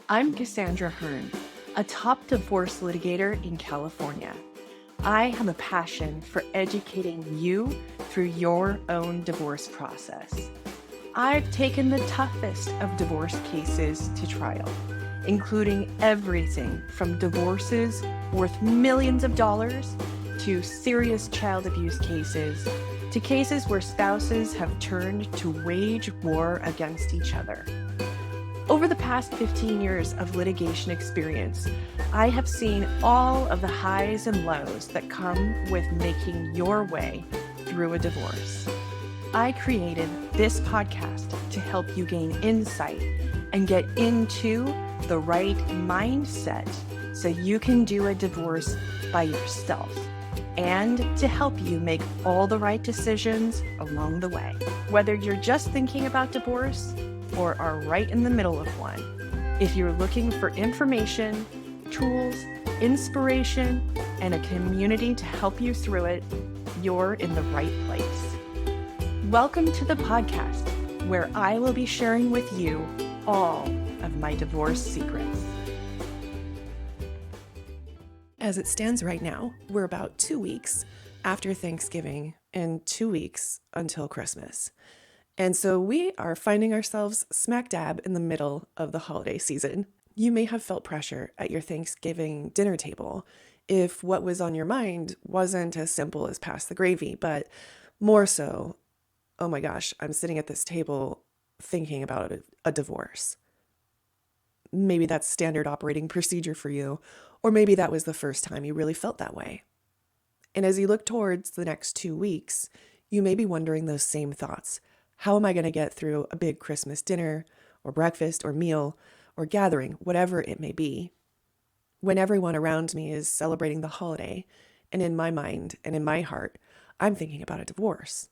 I'm Cassandra Hearn, a top divorce litigator in California. I have a passion for educating you through your own divorce process. I've taken the toughest of divorce cases to trial, including everything from divorces worth millions of dollars to serious child abuse cases to cases where spouses have turned to wage war against each other. Over the past 15 years of litigation experience, I have seen all of the highs and lows that come with making your way through a divorce. I created this podcast to help you gain insight and get into the right mindset so you can do a divorce by yourself, and to help you make all the right decisions along the way. Whether you're just thinking about divorce or are right in the middle of one, if you're looking for information, tools, inspiration, and a community to help you through it, you're in the right place. Welcome to the podcast, where I will be sharing with you all of my divorce secrets. As it stands right now, we're about 2 weeks after Thanksgiving and 2 weeks until Christmas. And so we are finding ourselves smack dab in the middle of the holiday season. You may have felt pressure at your Thanksgiving dinner table if what was on your mind wasn't as simple as pass the gravy, but more so, oh my gosh, I'm sitting at this table thinking about a divorce. Maybe that's standard operating procedure for you, or maybe that was the first time you really felt that way. And as you look towards the next 2 weeks, you may be wondering those same thoughts. How am I going to get through a big Christmas dinner or breakfast or meal or gathering, whatever it may be, when everyone around me is celebrating the holiday, and in my mind and in my heart, I'm thinking about a divorce?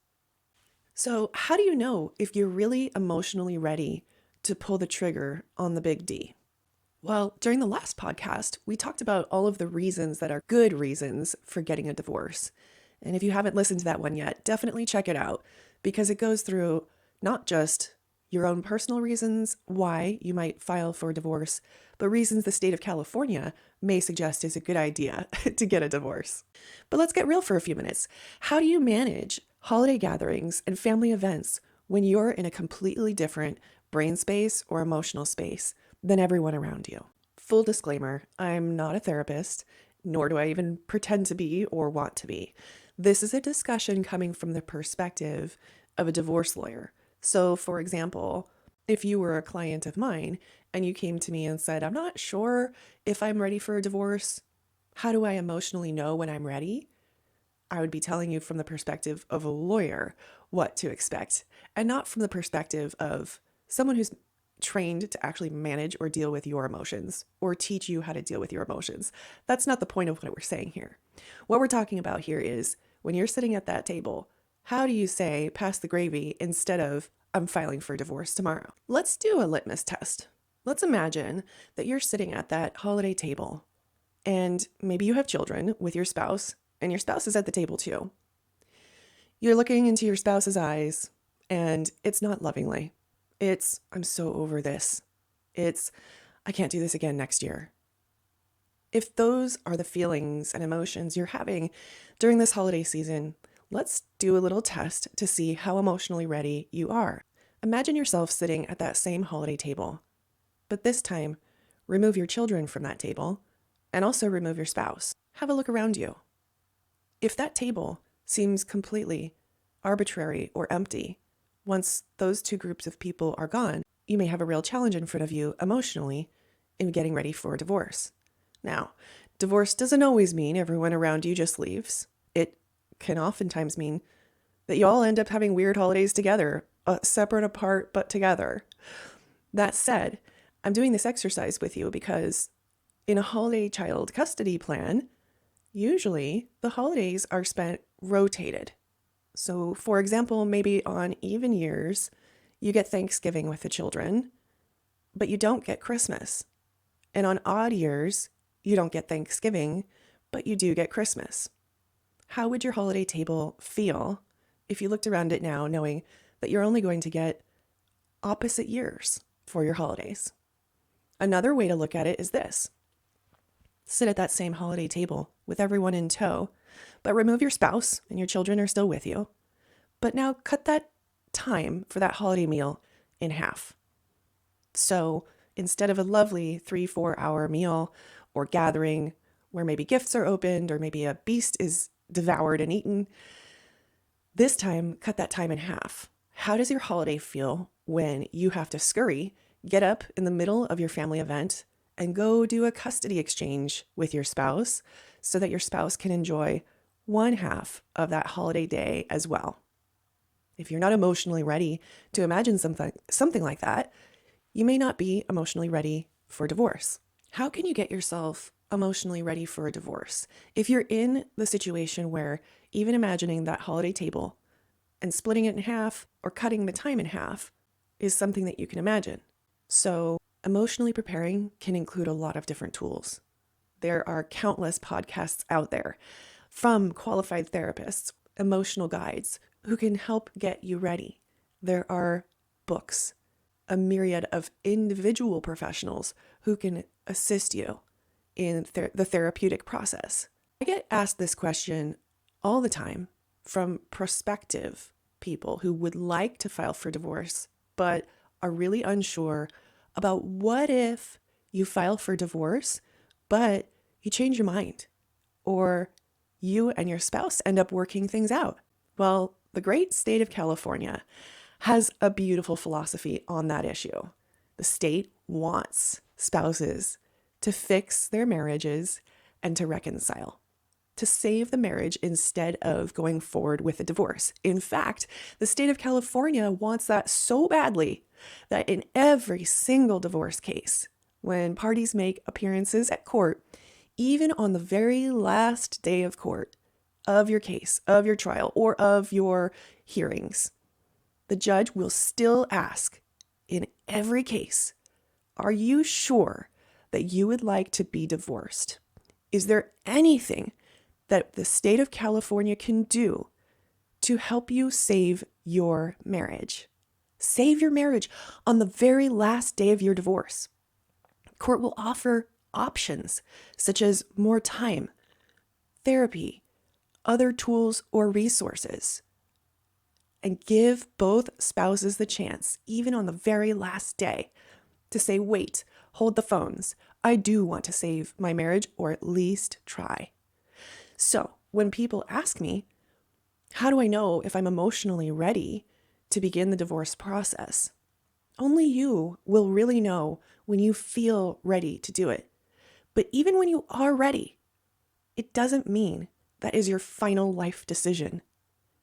So how do you know if you're really emotionally ready to pull the trigger on the big D? Well, during the last podcast, we talked about all of the reasons that are good reasons for getting a divorce. And if you haven't listened to that one yet, definitely check it out, because it goes through not just your own personal reasons why you might file for a divorce, but reasons the state of California may suggest is a good idea to get a divorce. But let's get real for a few minutes. How do you manage holiday gatherings and family events when you're in a completely different brain space or emotional space than everyone around you? Full disclaimer, I'm not a therapist, nor do I even pretend to be or want to be. This is a discussion coming from the perspective of a divorce lawyer. So, for example, if you were a client of mine and you came to me and said, I'm not sure if I'm ready for a divorce, how do I emotionally know when I'm ready? I would be telling you from the perspective of a lawyer what to expect, and not from the perspective of someone who's trained to actually manage or deal with your emotions or teach you how to deal with your emotions. That's not the point of what we're saying here. What we're talking about here is when you're sitting at that table, how do you say pass the gravy instead of I'm filing for divorce tomorrow? Let's do a litmus test. Let's imagine that you're sitting at that holiday table and maybe you have children with your spouse and your spouse is at the table too. You're looking into your spouse's eyes and it's not lovingly. It's, I'm so over this. It's, I can't do this again next year. If those are the feelings and emotions you're having during this holiday season, let's do a little test to see how emotionally ready you are. Imagine yourself sitting at that same holiday table, but this time, remove your children from that table and also remove your spouse. Have a look around you. If that table seems completely arbitrary or empty, once those two groups of people are gone, you may have a real challenge in front of you emotionally in getting ready for a divorce. Now, divorce doesn't always mean everyone around you just leaves. It can oftentimes mean that you all end up having weird holidays together, separate apart, but together. That said, I'm doing this exercise with you because in a holiday child custody plan, usually the holidays are spent rotated. So, for example, maybe on even years, you get Thanksgiving with the children, but you don't get Christmas. And on odd years, you don't get Thanksgiving, but you do get Christmas. How would your holiday table feel if you looked around it now knowing that you're only going to get opposite years for your holidays? Another way to look at it is this. Sit at that same holiday table with everyone in tow, but remove your spouse and your children are still with you. But now cut that time for that holiday meal in half. So instead of a lovely 3-4 hour meal or gathering where maybe gifts are opened or maybe a beast is devoured and eaten, this time cut that time in half. How does your holiday feel when you have to scurry, get up in the middle of your family event, and go do a custody exchange with your spouse so that your spouse can enjoy one half of that holiday day as well? If you're not emotionally ready to imagine something like that, you may not be emotionally ready for divorce. How can you get yourself emotionally ready for a divorce? If you're in the situation where even imagining that holiday table and splitting it in half or cutting the time in half is something that you can imagine. So emotionally preparing can include a lot of different tools. There are countless podcasts out there from qualified therapists, emotional guides who can help get you ready. There are books, a myriad of individual professionals who can assist you in the therapeutic process. I get asked this question all the time from prospective people who would like to file for divorce, but are really unsure about what if you file for divorce, but you change your mind, or you and your spouse end up working things out. Well, the great state of California has a beautiful philosophy on that issue. The state wants spouses to fix their marriages and to reconcile, to save the marriage instead of going forward with a divorce. In fact, the state of California wants that so badly that in every single divorce case, when parties make appearances at court, even on the very last day of court of your case, of your trial, or of your hearings, the judge will still ask in every case, are you sure that you would like to be divorced? Is there anything that the state of California can do to help you save your marriage? Save your marriage on the very last day of your divorce. Court will offer options such as more time, therapy, other tools or resources, and give both spouses the chance, even on the very last day, to say, wait, hold the phones. I do want to save my marriage, or at least try. So when people ask me, how do I know if I'm emotionally ready to begin the divorce process? Only you will really know when you feel ready to do it. But even when you are ready, it doesn't mean that is your final life decision.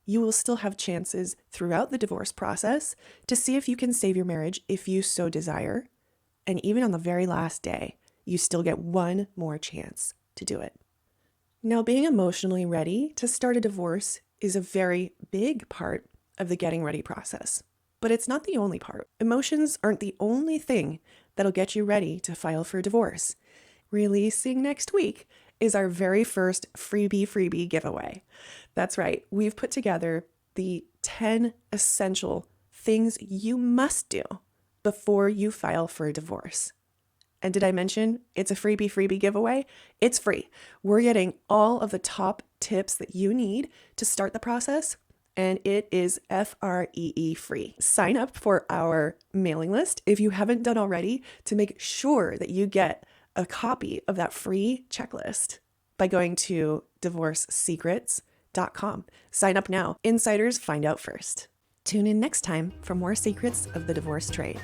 You will still have chances throughout the divorce process to see if you can save your marriage if you so desire. And even on the very last day, you still get one more chance to do it. Now, being emotionally ready to start a divorce is a very big part of the getting ready process, but it's not the only part. Emotions aren't the only thing that'll get you ready to file for divorce. Releasing next week is our very first freebie giveaway. That's right. We've put together the 10 essential things you must do before you file for a divorce. And did I mention it's a freebie giveaway? It's free. We're getting all of the top tips that you need to start the process, and it is FREE free. Sign up for our mailing list if you haven't done already to make sure that you get a copy of that free checklist by going to divorcesecrets.com. Sign up now. Insiders find out first. Tune in next time for more secrets of the divorce trade.